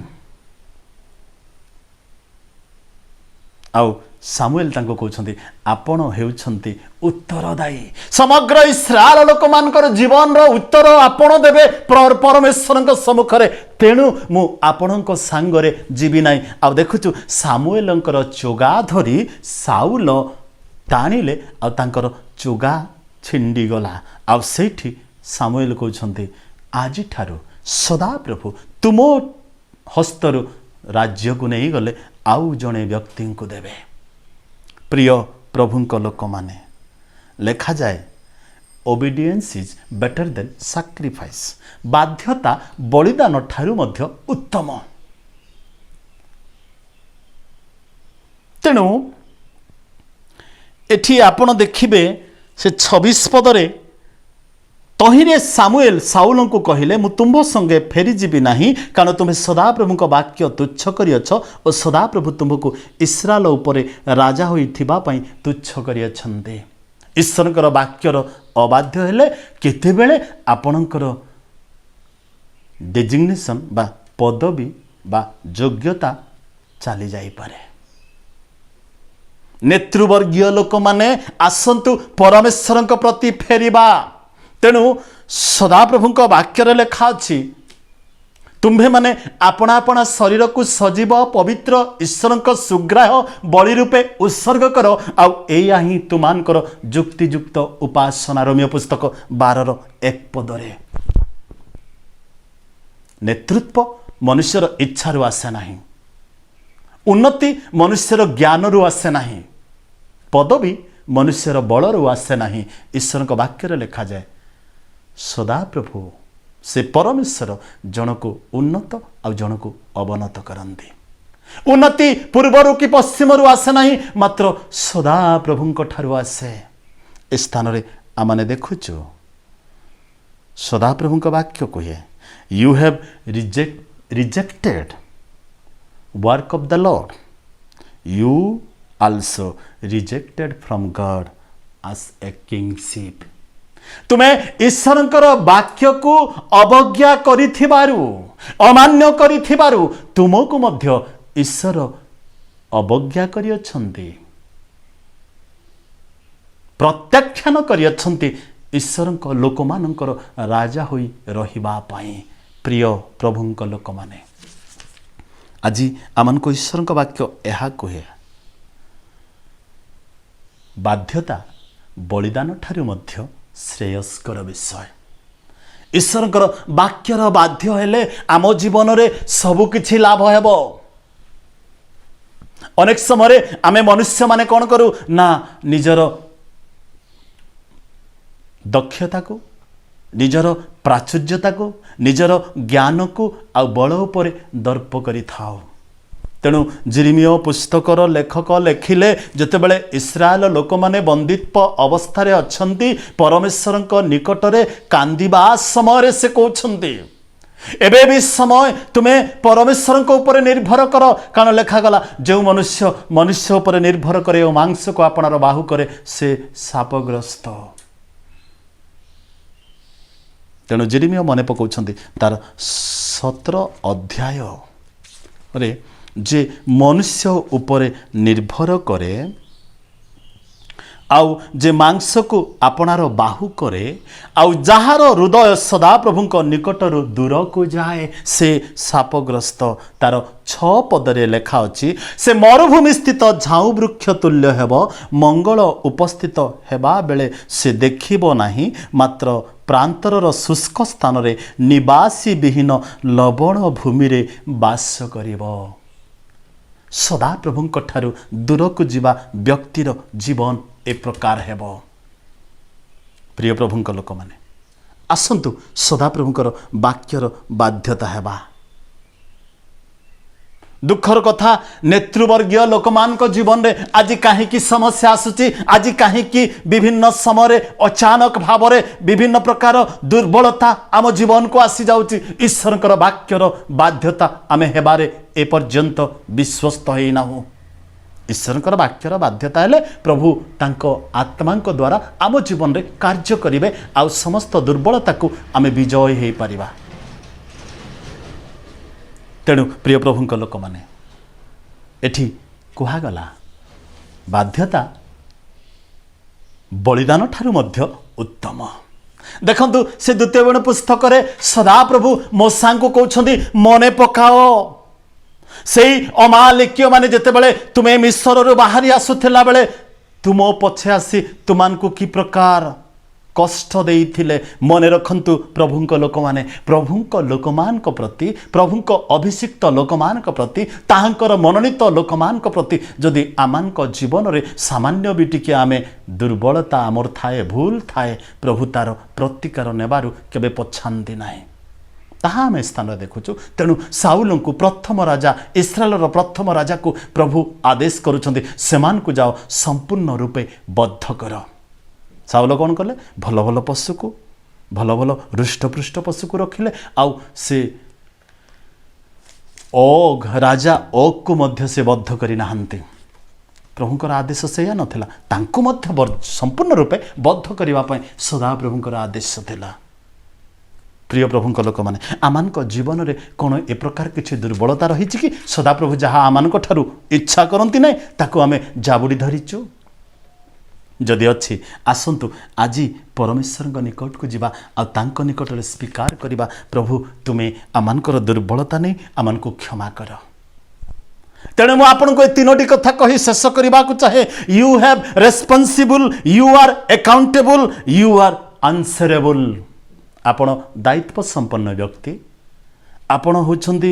आउ सामुएल तांको कहते आपण हेउछंती उत्तरदायी समग्र इस्राएल लोक मानकर जीवन रो उत्तर आपण देबे परमेश्वर सम्मुख रे। तेणु मु आपणक सांगरे जीवी नाही। आ देखुछु सामुएलंकर चोगा धरी साउल टाणिले आ तांकर चोगा छिंडी गला। आ सेठी सामुएल कहते आज ठारू सदा प्रभु तुम हस्तरु राज्य को नहीं गले आउ जणे व्यक्ति को देवे। प्रिय प्रभुंक लोक माने लेखा जाए obedience is better than sacrifice बाध्यता बलिदान ठारू मध्य उत्तम। तेणु एठी आपण देखिबे से 26 पदरे तहिरे सामुएल साउल को कहिले मु तुम्भो संगे फेरी जीवी नाही कारण तुम्हें सदा प्रभुक वाक्य तुच्छ करियछ और सदा प्रभु तुमको इस्राएल उपरे राजा होइथिबा पई तुच्छ करियछन्ते। ईश्वरकर वाक्यर अबाध्य हेले केतेबेले आपणकर डेजिग्नेशन बा पदवी बा योग्यता चली जाई पारे। नेतृवर्गीय लोक माने आसंतु परमेश्वर प्रति फेरिबा। तेणु सदा प्रभुक वाक्य लेखा अछि तुम्भे माने अपना अपना शरीर को सजीव पवित्र ईश्वर सुग्राह बलि रूपे उत्सर्ग कर आउ एया ही तुमानकर जुक्तियुक्त उपासना। रोमियो पुस्तक 12:1 पदरे नेतृत्व मनुष्यर इच्छारू आसे नाही उन्नति मनुष्यर ज्ञान रू आसे नाही ପଦବୀ ମନୁଷ୍ୟର ବଳରୁ ଆସେ ନାହିଁ। ଈଶ୍ୱରଙ୍କ ବାକ୍ୟରେ ଲେଖାଯାଏ ସଦାପ୍ରଭୁ ସେ ପରମେଶ୍ୱର ଜଣକୁ ଉନ୍ନତ ଆଉ ଜଣକୁ ଅବନତ କରନ୍ତି। ଉନ୍ନତି ପୂର୍ବରୁ କି ପଶ୍ଚିମରୁ ଆସେ ନାହିଁ, ମାତ୍ର ସଦାପ୍ରଭୁଙ୍କ ଠାରୁ ଆସେ। ଏ ସ୍ଥାନରେ ଆମେ ଦେଖୁଛୁ ସଦାପ୍ରଭୁଙ୍କ ବାକ୍ୟ କୁହେ you have rejected work of the Lord, you also rejected from God as a kingship. ତୁମେ ଈଶ୍ୱରଙ୍କର ବାକ୍ୟକୁ ଅବଜ୍ଞା କରିଥିବାରୁ, ଅମାନ୍ୟ କରିଥିବାରୁ ତୁମକୁ ମଧ୍ୟ ଈଶ୍ୱର ଅବଜ୍ଞା କରିଅଛନ୍ତି, ପ୍ରତ୍ୟାଖ୍ୟାନ କରିଅଛନ୍ତି ଈଶ୍ୱରଙ୍କ ଲୋକମାନଙ୍କର ରାଜା ହୋଇ ରହିବା ପାଇଁ। ପ୍ରିୟ ପ୍ରଭୁଙ୍କ ଲୋକମାନେ, ଆଜି ଆମମାନଙ୍କୁ ଈଶ୍ୱରଙ୍କ ବାକ୍ୟ ଏହା କୁହେ ବାଧ୍ୟତା ବଳିଦାନ ଠାରୁ ମଧ୍ୟ ଶ୍ରେୟସ୍କର ବିଷୟ। ଈଶ୍ୱରଙ୍କର ବାକ୍ୟର ବାଧ୍ୟ ହେଲେ ଆମ ଜୀବନରେ ସବୁକିଛି ଲାଭ ହେବ। ଅନେକ ସମୟରେ ଆମେ ମନୁଷ୍ୟମାନେ କ'ଣ କରୁ ନା ନିଜର ଦକ୍ଷତାକୁ, ନିଜର ପ୍ରାଚୁର୍ଯ୍ୟତାକୁ, ନିଜର ଜ୍ଞାନକୁ ଆଉ ବଳ ଉପରେ ଦର୍ପ କରିଥାଉ। ତେଣୁ ଜିରିମିୟ ପୁସ୍ତକର ଲେଖକ ଲେଖିଲେ ଯେତେବେଳେ ଇସ୍ରାଏଲ ଲୋକମାନେ ବନ୍ଦିତ୍ୱ ଅବସ୍ଥାରେ ଅଛନ୍ତି, ପରମେଶ୍ୱରଙ୍କ ନିକଟରେ କାନ୍ଦିବା ସମୟରେ ସେ କହୁଛନ୍ତି ଏବେ ବି ସମୟ ତୁମେ ପରମେଶ୍ୱରଙ୍କ ଉପରେ ନିର୍ଭର କର, କାରଣ ଲେଖାଗଲା ଯେଉଁ ମନୁଷ୍ୟ ଉପରେ ନିର୍ଭର କରେ ଓ ମାଂସକୁ ଆପଣାର ବାହୁ କରେ ସେ ଶାପଗ୍ରସ୍ତ। ତେଣୁ ଜେରେମିୟା ମନେ ପକାଉଛନ୍ତି ତାର 17 ଅଧ୍ୟାୟରେ ଯେ ମନୁଷ୍ୟ ଉପରେ ନିର୍ଭର କରେ ଆଉ ଯେ ମାଂସକୁ ଆପଣାର ବାହୁ କରେ ଆଉ ଯାହାର ହୃଦୟ ସଦାପ୍ରଭୁଙ୍କ ନିକଟରୁ ଦୂରକୁ ଯାଏ ସେ ଶାପଗ୍ରସ୍ତ। ତାର 6 ପଦରେ ଲେଖା ଅଛି ସେ ମରୁଭୂମି ସ୍ଥିତ ଝାଉଁ ବୃକ୍ଷ ତୁଲ୍ୟ ହେବ, ମଙ୍ଗଳ ଉପସ୍ଥିତ ହେବା ବେଳେ ସେ ଦେଖିବ ନାହିଁ, ମାତ୍ର ପ୍ରାନ୍ତରର ଶୁଷ୍କ ସ୍ଥାନରେ ନିବାସୀ ବିହୀନ ଲବଣ ଭୂମିରେ ବାସ କରିବ। ସଦାପ୍ରଭୁଙ୍କ ଠାରୁ ଦୂରକୁ ଯିବା ବ୍ୟକ୍ତିର ଜୀବନ ଏ ପ୍ରକାର ହେବ। ପ୍ରିୟ ପ୍ରଭୁଙ୍କ ଲୋକମାନେ, ଆସନ୍ତୁ ସଦାପ୍ରଭୁଙ୍କର ବାକ୍ୟର ବାଧ୍ୟତା ହେବା। ଦୁଃଖର କଥା, ନେତୃବର୍ଗୀୟ ଲୋକମାନଙ୍କ ଜୀବନରେ ଆଜି କାହିଁକି ସମସ୍ୟା ଆସୁଛି? ଆଜି କାହିଁକି ବିଭିନ୍ନ ସମୟରେ ଅଚାନକ ଭାବରେ ବିଭିନ୍ନ ପ୍ରକାର ଦୁର୍ବଳତା ଆମ ଜୀବନକୁ ଆସିଯାଉଛି? ଈଶ୍ୱରଙ୍କର ବାକ୍ୟର ବାଧ୍ୟତା ଆମେ ହେବାରେ ଏପର୍ଯ୍ୟନ୍ତ ବିଶ୍ୱସ୍ତ ହେଇନାହୁଁ। ଈଶ୍ୱରଙ୍କର ବାକ୍ୟର ବାଧ୍ୟତା ହେଲେ ପ୍ରଭୁ ତାଙ୍କ ଆତ୍ମାଙ୍କ ଦ୍ୱାରା ଆମ ଜୀବନରେ କାର୍ଯ୍ୟ କରିବେ ଆଉ ସମସ୍ତ ଦୁର୍ବଳତାକୁ ଆମେ ବିଜୟ ହେଇପାରିବା। ତେଣୁ ପ୍ରିୟ ପ୍ରଭୁଙ୍କ ଲୋକମାନେ, ଏଠି କୁହାଗଲା ବାଧ୍ୟତା ବଳିଦାନ ଠାରୁ ମଧ୍ୟ ଉତ୍ତମ। ଦେଖନ୍ତୁ ସେ ଦ୍ୱିତୀୟ ବାଣୀ ପୁସ୍ତକରେ ସଦାପ୍ରଭୁ ମୋଶାଙ୍କୁ କହୁଛନ୍ତି ମନେ ପକାଅ ସେଇ ଅମାଲିକୀୟ ମାନେ ଯେତେବେଳେ ତୁମେ ମିଶ୍ରରୁ ବାହାରି ଆସୁଥିଲା ବେଳେ ତୁମ ପଛେ ଆସି ତୁମମାନଙ୍କୁ କି ପ୍ରକାର କଷ୍ଟ ଦେଇଥିଲେ। ମନେ ରଖନ୍ତୁ ପ୍ରଭୁଙ୍କ ଲୋକମାନେ, ପ୍ରଭୁଙ୍କ ଲୋକମାନଙ୍କ ପ୍ରତି, ପ୍ରଭୁଙ୍କ ଅଭିଷିକ୍ତ ଲୋକମାନଙ୍କ ପ୍ରତି, ତାହାଙ୍କର ମନୋନୀତ ଲୋକମାନଙ୍କ ପ୍ରତି ଯଦି ଆମମାନଙ୍କ ଜୀବନରେ ସାମାନ୍ୟ ବି ଟିକେ ଆମେ ଦୁର୍ବଳତା ଆମର ଥାଏ, ଭୁଲ ଥାଏ, ପ୍ରଭୁ ତାର ପ୍ରତିକାର ନେବାରୁ କେବେ ପଛାନ୍ତି ନାହିଁ। ତାହା ଆମେ ସ୍ଥାନରେ ଦେଖୁଛୁ। ତେଣୁ ସାଉଲଙ୍କୁ ପ୍ରଥମ ରାଜା, ଇସ୍ରାଏଲର ପ୍ରଥମ ରାଜାକୁ ପ୍ରଭୁ ଆଦେଶ କରୁଛନ୍ତି ସେମାନଙ୍କୁ ଯାଅ ସମ୍ପୂର୍ଣ୍ଣ ରୂପେ ବଦ୍ଧ କର। ସାଉଲ କ'ଣ କଲେ? ଭଲ ଭଲ ପଶୁକୁ, ଭଲ ଭଲ ହୃଷ୍ଟପୃଷ୍ଟ ପଶୁକୁ ରଖିଲେ ଆଉ ସେ ରାଜା ଓଗକୁ ମଧ୍ୟ ସେ ବଦ୍ଧ କରିନାହାନ୍ତି। ପ୍ରଭୁଙ୍କର ଆଦେଶ ସେଇଆ ନଥିଲା, ତାଙ୍କୁ ମଧ୍ୟ ସମ୍ପୂର୍ଣ୍ଣ ରୂପେ ବଦ୍ଧ କରିବା ପାଇଁ ସଦାପ୍ରଭୁଙ୍କର ଆଦେଶ ଥିଲା। ପ୍ରିୟ ପ୍ରଭୁଙ୍କ ଲୋକମାନେ, ଆମମାନଙ୍କ ଜୀବନରେ କ'ଣ ଏ ପ୍ରକାର କିଛି ଦୁର୍ବଳତା ରହିଛି କି ସଦାପ୍ରଭୁ ଯାହା ଆମମାନଙ୍କ ଠାରୁ ଇଚ୍ଛା କରନ୍ତି ନାହିଁ ତାକୁ ଆମେ ଜାବୁଡ଼ି ଧରିଛୁ? ଯଦି ଅଛି ଆସନ୍ତୁ ଆଜି ପରମେଶ୍ୱରଙ୍କ ନିକଟକୁ ଯିବା ଆଉ ତାଙ୍କ ନିକଟରେ ସ୍ୱୀକାର କରିବା, ପ୍ରଭୁ ତୁମେ ଆମମାନଙ୍କର ଦୁର୍ବଳତା ନେଇ ଆମମାନଙ୍କୁ କ୍ଷମା କର। ତେଣୁ ମୁଁ ଆପଣଙ୍କୁ ଏ 3ଟି କଥା କହି ଶେଷ କରିବାକୁ ଚାହେଁ। You have responsible, you are accountable, you are answerable. ଆପଣ ଦାୟିତ୍ୱ ସମ୍ପନ୍ନ ବ୍ୟକ୍ତି, ଆପଣ ହେଉଛନ୍ତି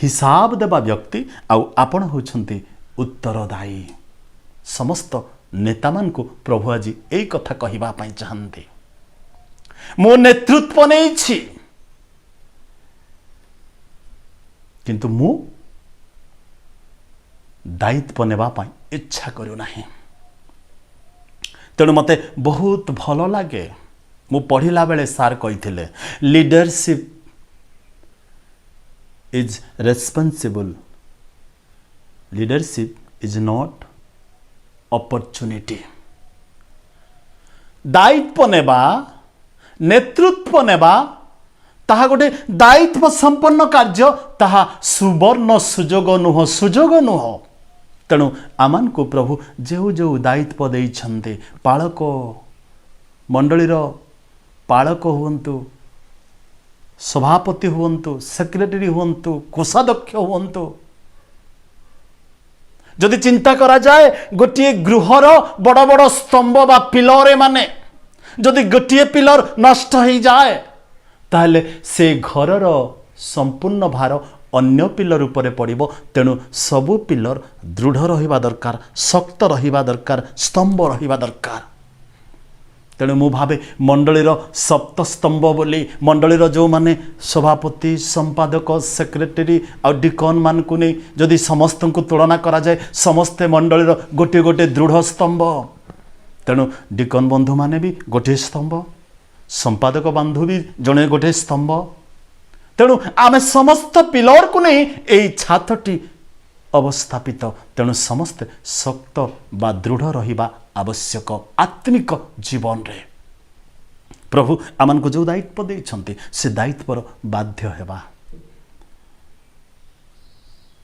ହିସାବ ଦେବା ବ୍ୟକ୍ତି ଆଉ ଆପଣ ହେଉଛନ୍ତି ଉତ୍ତରଦାୟୀ। ସମସ୍ତ नेता मानकु प्रभु आज यही कथा कहवा चाहते मो नेतृत्व नहीं किंतु मु दायित्व नेबा इच्छा करूना तेणु मते बहुत भल लगे मु पढ़िला बेले सार कही leadership is responsible leadership is not opportunity दायित्व नेबा नेतृत्व नेबा ताहा गोटे दायित्व संपन्न कार्य ताहा सुवर्ण सुजोग नुह तेणु आमान को प्रभु जो जो दायित्व देइछन्ते पालक मंडलीर पालक हुंतु सभापति हुंतु सेक्रेटरी हुंतु कोषाध्यक्ष हुंतु जदि चिंता करा जाए गोटे गृहर बड़ बड़ स्तंभ बा पिलर माने जदि गोटे पिलर नष्ट हो जाए ताहले से घरर संपूर्ण भार अन्य पिलर उपरे पड़िबो तेणु सबु पिलर दृढ़ रहिबा दरकार शक्त रहिबा दरकार स्तंभ रहिबा दरकार तेणु मु भावे मंडलीर सप्त स्तंभ बोली मंडलीर जो माने सभापति संपादक सेक्रेटरी और डिकन मान को नहीं जदि समस्त को तुलना करा जाए समस्ते मंडलीर गोटे गोटे दृढ़ स्तंभ तेणु डिकन बंधु माने भी गोटे स्तंभ संपादक बंधु भी जड़े गोटे स्तंभ तेणु आमे समस्त पिलर को नहीं यही छातटी अवस्थापित तेणु समस्ते शक्त बा दृढ़ रहिबा आवश्यक आत्मिक जीवन रे प्रभु आमान को जो दायित्व देइछन्ति से दायित्वर बाध्य हेबा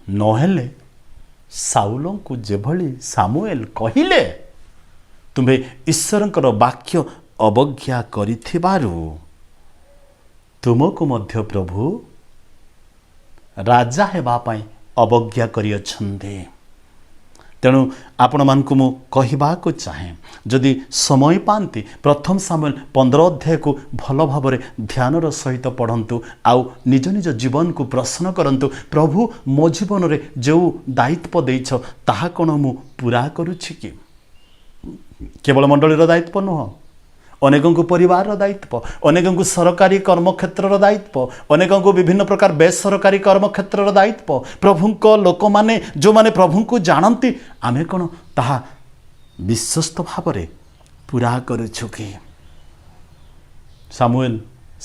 नहेले साउल को जेभली सामुएल कहिले तुम्हें ईश्वरंकर वाक्य अवज्ञा करिथिबारु तुमको मध्य प्रभु राजा हेबा पई अवज्ञा करियछन्ते तेणु आपण मानकु मु कहिबाकु चाहे जदि समय पाती प्रथम सामुएल 15 अध्याय को भल भाव ध्यानर सहित पढ़ंतु आउ निज निज जीवन को प्रश्न करंतु प्रभु मो जीवन रे जो दायित्व देइछ ताहा कोन मु पूरा करूछि कि केवल मंडलीर दायित्व नुह अनेकों को परिवार दायित्व अनेकों को सरकारी कर्मक्षेत्र दायित्व अनेकों को विभिन्न प्रकार बेसरकारी कर्मक्षेत्र दायित्व प्रभु को लोक माने जो माने प्रभु को जानती आमे कौन ताहा विश्वस्त भाव पूरा करुछु कि सामुएल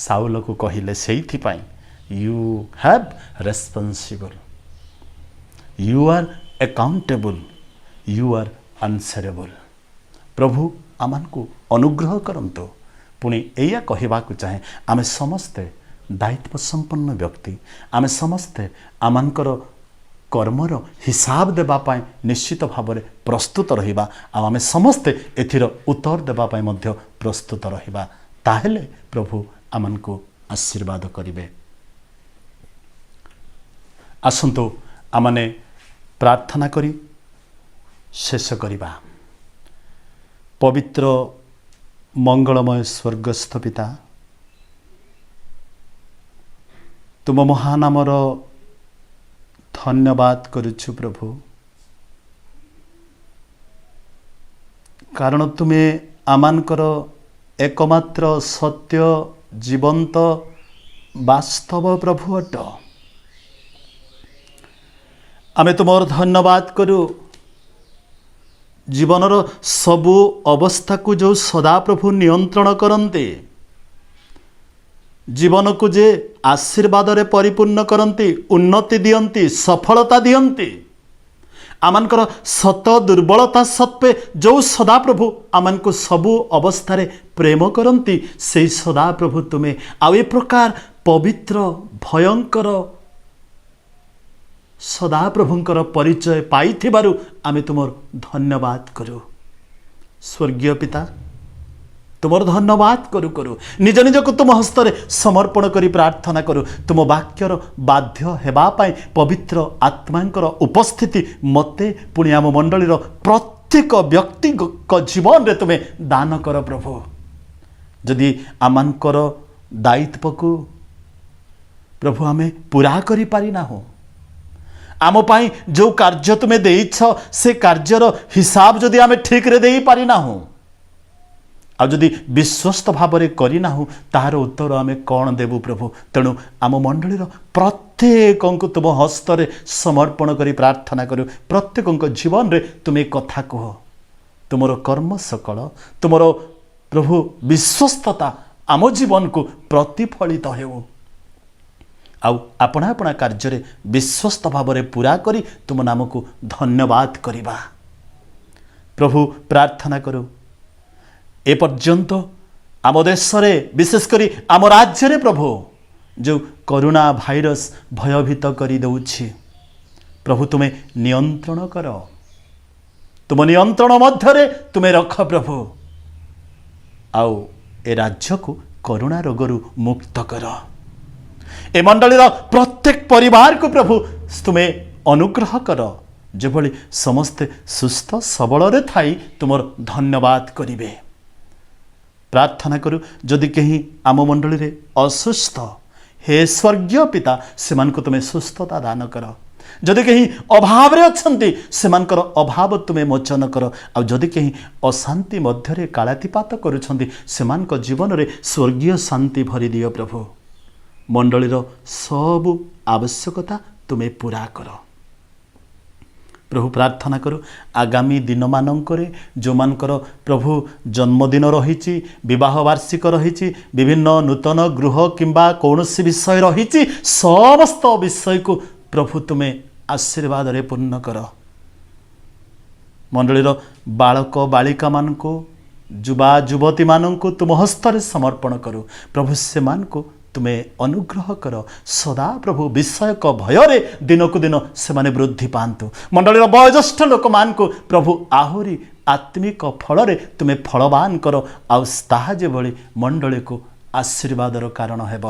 साउल को कहिले सेइथि पाई you have responsible you are accountable you are answerable प्रभु आमान को अनुग्रह करंतु पुणी एया कहवाकू चाहे आमे समस्ते दायित्व संपन्न व्यक्ति आमे समस्ते आमानकर कर्मर हिसाब देबा पाए निश्चित भाव में प्रस्तुत रहिबा आमे समस्ते एथिर उत्तर देबा पाए मध्य प्रस्तुत रहिबा ताहेले प्रभु आमान को आशीर्वाद करिवे। आसंतु आमाने प्रार्थना करी शेष करिबा। पवित्र मंगलमय स्वर्गस्थ पिता तुम महानामर धन्यवाद करुछु प्रभु कारण तुम्हें आमानकर एकमात्र सत्य जीवंत वास्तव प्रभु अट आमे तुमर धन्यवाद करू जीवनर सबु अवस्था को जो सदा प्रभु नियंत्रण करते जीवन को जे आशीर्वाद रे परिपूर्ण करती उन्नति दियंती सफलता दियंती आमानकर सत दुर्बलता सत्वे जो सदा प्रभु आमान को सबु अवस्था रे प्रेम करती से सदा प्रभु तुम्हें आउ ए प्रकार पवित्र भयंकर सदा प्रभुंकर परिचय पाइथिबारु आमे तुमर धन्यवाद करू। स्वर्गीय पिता तुमर धन्यवाद करू करू निज निज को तुम हस्तरे समर्पण करी प्रार्थना करू तुम वाक्यर बाध्य हेबा पाई पवित्र आत्मांकर उपस्थिति मते पुणी आम मंडलीर प्रत्येक व्यक्ति जीवन रे तुम्हें दान कर प्रभु जदि आमानकर दायित्व को प्रभु आमे पूरा करी पारि ना हो आम पाई जो कार्य तुम्हें देइछ से कार्यर हिसाब जदि आम ठीक रे देई पारि नाहु आ जदि विश्वस्त भाव में करना तार उत्तर आम कौन देवु प्रभु। तेणु आम मंडलीर प्रत्येक तुम हस्तरे समर्पण करी प्रार्थना करू। प्रत्येक जीवन रे तुम्हें कथा कह तुमर कर्म सकल तुमर प्रभु विश्वस्तता आम जीवन को प्रतिफलित हो आउ अपना अपना कार्य विश्वस्त भाव में पूरा करी तुम नाम को धन्यवाद करिबा। प्रभु प्रार्थना करू ए पर्यंत आम देश रे विशेष करी आम राज्य रे प्रभु जो कोरोना भाइरस भयभीत करी दउछि प्रभु तुम्हें नियंत्रण कर। तुम नियंत्रण मध्य तुम्हें रख प्रभु आउ ए राज्य को कोरोना रोगरु मुक्त कर। ए मंडलीर प्रत्येक परिवार को प्रभु तुम्हें अनुग्रह कर जेभली समस्ते सुस्थ सबल रे थाई तुमर धन्यवाद करिवे। प्रार्थना करू जदि कहीं आम मंडली रे असुस्थ हे स्वर्गीय पिता से तुम्हें सुस्थता दान कर। जदि कहीं अभाव रे अछंती सेमानकर अभाव तुम्हें मोचन कर। आ जदि कहीं अशांति मध्य कालातिपात करुछंती सेमानक जीवन रे स्वर्गीय शांति भरी दियो प्रभु। मंडलीर सबु आवश्यकता तुम्हें पूरा कर प्रभु। प्रार्थना करू आगामी दिन मानकरे जो मानकर प्रभु जन्मदिन रही विवाह वार्षिक रही विभिन्न नूतन गृह किंबा कौनसी विषय रही समस्त विषय को प्रभु तुम्हें आशीर्वाद रे पूर्ण कर। मंडलीर बालक बालिका मानक युवा युवती मानक तुम हस्तरे समर्पण करू प्रभु। से मानक तुम्हें अनुग्रह कर सदा प्रभु विषयक भୟରେ दिनकु दिन से माने वृद्धि पांतु। मंडलीर वयोज्येष्ठ लोक मान को प्रभु आहुरी आत्मिक फल रे तुम्हें फलवान कर आहा जेभली मंडली को आशीर्वादर कारण हेब।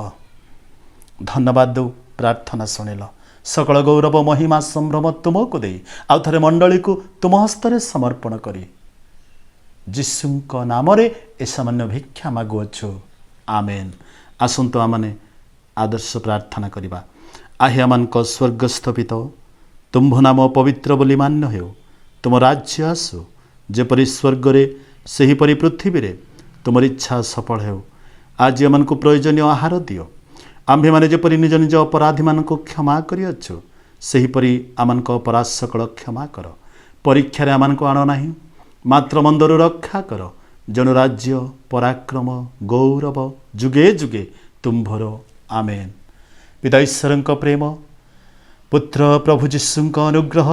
धन्यवाद दो प्रार्थना शुणिल सकल गौरव महिमा संभ्रम तुमको दे आउ थे मंडली को तुम हस्तरे समर्पण करी जीशुक नाम रे ए सामान्य भिक्षा मागुअछु आमेन। आसंतु आमने आदर्श प्रार्थना करिबा। आहे मानक स्वर्गस्थ पिता तुम्भ नाम पवित्र बोली मान्य हो तुम राज्य आसु जेपरि स्वर्ग रे सेहीपरि पृथ्वी रे तुमर इच्छा सफल हो। आज आम को प्रयोजनीय आहार दियो आम्भे माने जेपरि निज निज अपराधी मानक क्षमा करिअछु सेहीपरि आमनक अपराध सकल क्षमा कर। परीक्षा रे आमनक आण नाही मात्र मंदरु रक्षा कर। जन राज्य पराक्रम गौरव जुगे जुगे तुम्भर आमेन। पिता ईश्वरଙ୍କ प्रेम पुत्र प्रभु जीशुଙ୍କ अनुग्रह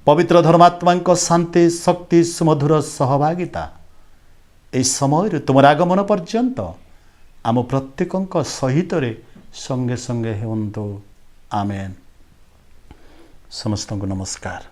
पवित्र धर्मात्माଙ୍କ शांति शक्ति सुमधुर सहभागिता ए समय तुम आगमन पर्यंत आम प्रत्येक सहित रे संगे संगे हेउंतु आमेन। समस्त को नमस्कार।